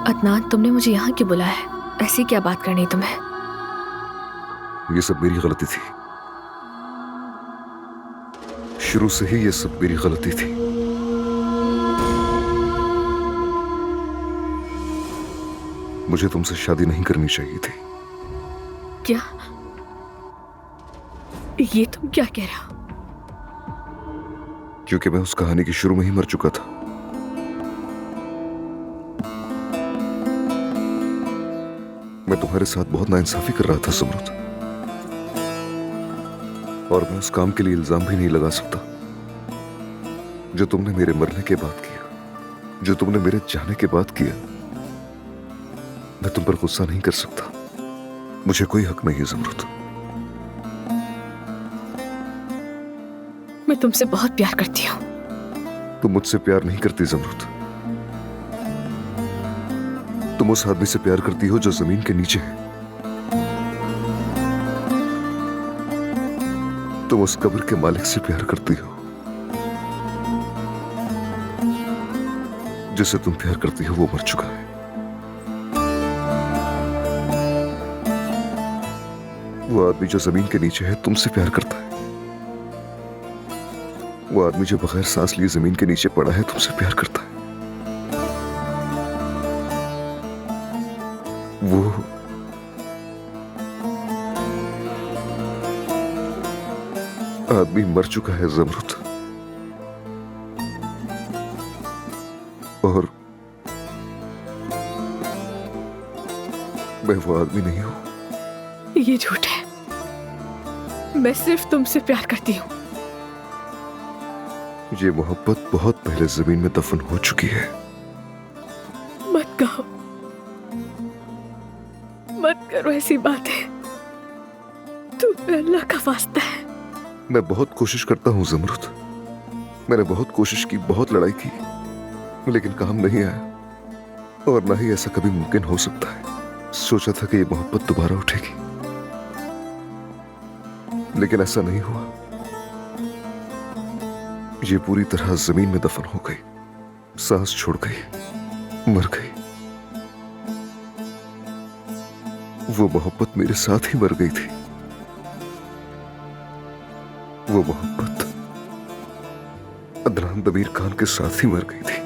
अदनान, तुमने मुझे यहाँ क्यों बुलाया है? ऐसी क्या बात करनी तुम्हें? ये सब मेरी गलती थी। शुरू से ही ये सब मेरी गलती थी। मुझे तुमसे शादी नहीं करनी चाहिए थी। क्या? ये तुम क्या कह रहे हो? क्योंकि मैं उस कहानी की शुरू में ही मर चुका था। मैं तुम्हारे साथ बहुत नाइंसाफी कर रहा था समरुद, और मैं उस काम के लिए इल्जाम भी नहीं लगा सकता जो तुमने मेरे मरने के बाद किया, जो तुमने मेरे जाने के बाद किया। मैं तुम पर गुस्सा नहीं कर सकता। मुझे कोई हक नहीं है समरुद। मैं तुमसे बहुत प्यार करती हूँ। तुम मुझसे प्यार नहीं करती जमरुद। तुम उस आदमी से प्यार करती हो जो जमीन के नीचे है। तुम उस कब्र के मालिक से प्यार करती हो। जिसे तुम प्यार करती हो वो मर चुका है। वो आदमी जो जमीन के नीचे है तुमसे प्यार करता है। वो आदमी जो बगैर सांस लिए जमीन के नीचे पड़ा है तुमसे प्यार करता है। वो आदमी मर चुका है जमरुद, और मैं वो आदमी नहीं हूं। ये झूठ है। मैं सिर्फ तुमसे प्यार करती हूँ। ये मोहब्बत बहुत पहले जमीन में दफन हो चुकी है। मत कहो, मत करो ऐसी बातें। तुम्हें अल्लाह का वास्ता है। मैं बहुत कोशिश करता हूं जमरुद। मैंने बहुत कोशिश की, बहुत लड़ाई की, लेकिन काम नहीं आया, और ना ही ऐसा कभी मुमकिन हो सकता है। सोचा था कि ये मोहब्बत दोबारा उठेगी, लेकिन ऐसा नहीं हुआ। ये पूरी तरह जमीन में दफन हो गई, सांस छोड़ गई, मर गई। वो मोहब्बत मेरे साथ ही मर गई थी। वो मोहब्बत अदनान दबीर खान के साथ ही मर गई थी।